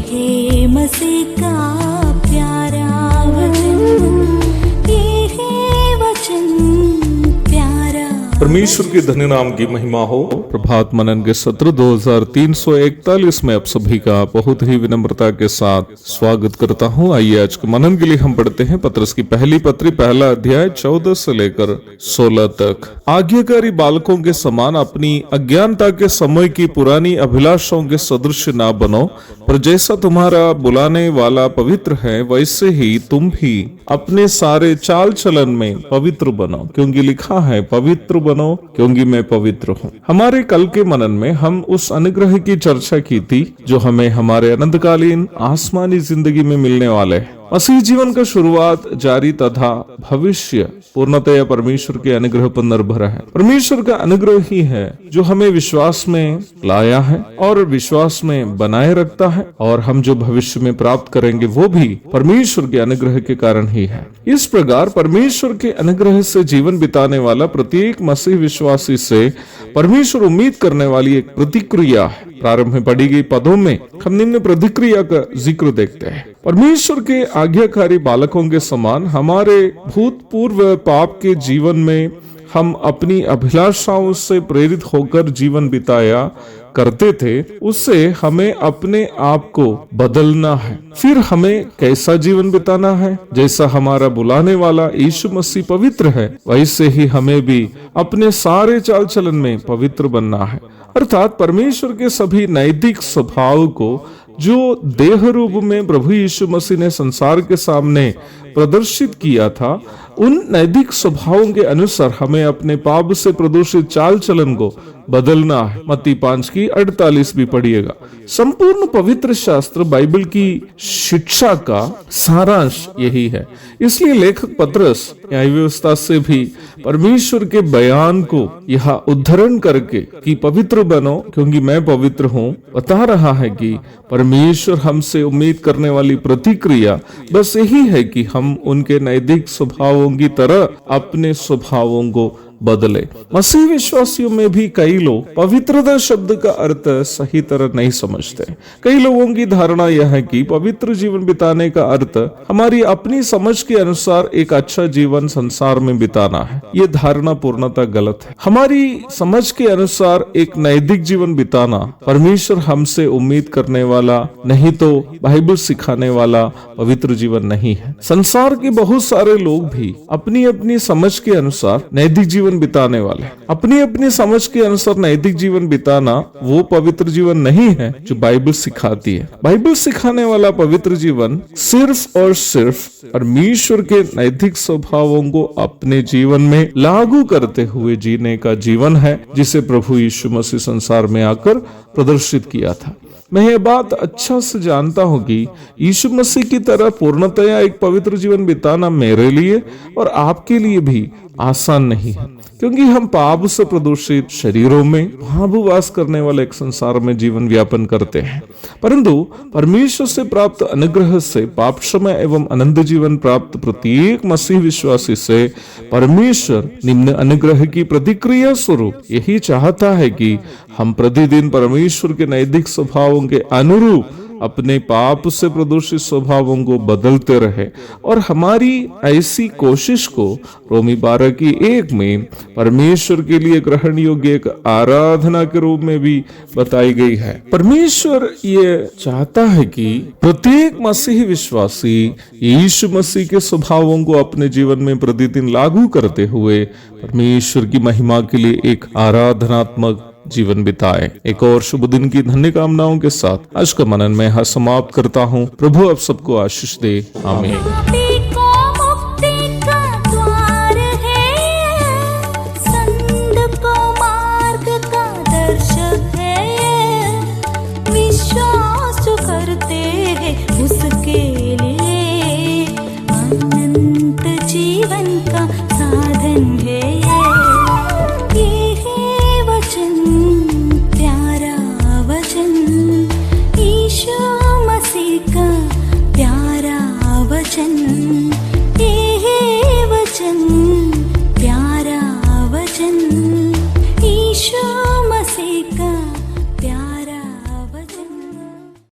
है मसीह का प्यारा वचन, ये है वचन प्यारा। परमेश्वर के धन्य नाम की महिमा हो। प्रभात मनन के सत्र 2341 में आप सभी का बहुत ही विनम्रता के साथ स्वागत करता हूं। आइए आज के मनन के लिए हम पढ़ते हैं पत्रस की पहली पत्री, पहला अध्याय 14 से लेकर 16 तक। आज्ञाकारी बालकों के समान अपनी अज्ञानता के समय की पुरानी अभिलाषाओं के सदृश ना बनो, पर जैसा तुम्हारा बुलाने वाला पवित्र है, वैसे ही तुम भी अपने सारे चाल चलन में पवित्र बनो, क्योंकि लिखा है, पवित्र बनो क्योंकि मैं पवित्र हूँ। हमारे कल के मनन में हम उस अनुग्रह की चर्चा की थी जो हमें हमारे अनंतकालीन आसमानी जिंदगी में मिलने वाले है। मसीह जीवन का शुरुआत, जारी तथा भविष्य पूर्णतया परमेश्वर के अनुग्रह पर निर्भर है। परमेश्वर का अनुग्रह ही है जो हमें विश्वास में लाया है और विश्वास में बनाए रखता है, और हम जो भविष्य में प्राप्त करेंगे वो भी परमेश्वर के अनुग्रह के कारण ही है। इस प्रकार परमेश्वर के अनुग्रह से जीवन बिताने वाला प्रत्येक मसीह विश्वासी से परमेश्वर उम्मीद करने वाली एक प्रतिक्रिया है। प्रारंभ में पढ़ी गई पदों में हम निम्न प्रतिक्रिया का जिक्र देखते हैं। परमेश्वर के आज्ञाकारी बालकों के समान हमारे भूतपूर्व पाप के जीवन में हम अपनी अभिलाषाओं से प्रेरित होकर जीवन बिताया करते थे, उससे हमें अपने आप को बदलना है। फिर हमें कैसा जीवन बिताना है? जैसा हमारा बुलाने वाला यीशु मसीह पवित्र है, वैसे ही हमें भी अपने सारे चाल चलन में पवित्र बनना है। अर्थात परमेश्वर के सभी नैतिक स्वभाव को जो देह रूप में प्रभु यीशु मसीह ने संसार के सामने प्रदर्शित किया था, उन नैतिक स्वभावों के अनुसार हमें अपने पाप से प्रदूषित चाल चलन को बदलना है। मत्ती 5 की 48 भी पढ़िएगा। संपूर्ण पवित्र शास्त्र बाइबल की शिक्षा का सारांश यही है। इसलिए लेखक पत्रस न्याय व्यवस्था से भी परमेश्वर के बयान को यह उद्धरण करके कि पवित्र बनो क्योंकि मैं पवित्र हूँ, बता रहा है कि परमेश्वर हमसे उम्मीद करने वाली प्रतिक्रिया बस यही है कि हम उनके नैतिक स्वभावों की तरह अपने स्वभावों को बदले। मसीह विश्वासियों में भी कई लोग पवित्रता शब्द का अर्थ सही तरह नहीं समझते। कई लोगों की धारणा यह है कि पवित्र जीवन बिताने का अर्थ हमारी अपनी समझ के अनुसार एक अच्छा जीवन संसार में बिताना है। ये धारणा पूर्णतः गलत है। हमारी समझ के अनुसार एक नैतिक जीवन बिताना परमेश्वर हमसे उम्मीद करने वाला, नहीं तो बाइबल सिखाने वाला पवित्र जीवन नहीं है। संसार के बहुत सारे लोग भी अपनी अपनी समझ के अनुसार नैतिक जीवन बिताने वाले, अपनी अपनी समझ के अनुसार नैतिक जीवन बिताना वो पवित्र जीवन नहीं है जो बाइबल सिखाती है। बाइबल सिखाने वाला पवित्र जीवन सिर्फ और सिर्फ परमेश्वर के नैतिक स्वभावों को अपने जीवन में लागू करते हुए जीने का जीवन है, जिसे प्रभु यीशु मसीह संसार में आकर प्रदर्शित किया था। मैं ये बात अच्छा से जानता हूँ कि यीशु मसीह की तरह पूर्णतया एक पवित्र जीवन बिताना मेरे लिए और आपके लिए भी आसान नहीं है, क्योंकि हम पाप से प्रदूषित शरीरों में भाववास करने वाले एक संसार में जीवन व्यापन करते हैं। परंतु परमेश्वर से प्राप्त अनुग्रह से पाप क्षमा एवं अनंत जीवन प्राप्त प्रत्येक मसीह विश्वासी से परमेश्वर निम्न अनुग्रह की प्रतिक्रिया स्वरूप यही चाहता है कि हम प्रतिदिन परमेश्वर के नैतिक स्वभावों के अनुरूप अपने पाप से प्रदूषित स्वभावों को बदलते रहे, और हमारी ऐसी कोशिश को रोमी 12 की 1 में परमेश्वर के लिए ग्रहण योग्य एक आराधना के रूप में भी बताई गई है। परमेश्वर ये चाहता है कि प्रत्येक मसीही विश्वासी यीशु मसीह के स्वभावों को अपने जीवन में प्रतिदिन लागू करते हुए परमेश्वर की महिमा के लिए एक आराधनात्मक जीवन बिताए। एक और शुभ दिन की धन्य कामनाओं के साथ आज का मनन मैं यहाँ समाप्त करता हूँ। प्रभु आप सबको आशीष दे। आमीन। विश्वास जो करते हैं उसके लिए अनंत जीवन का साधन है।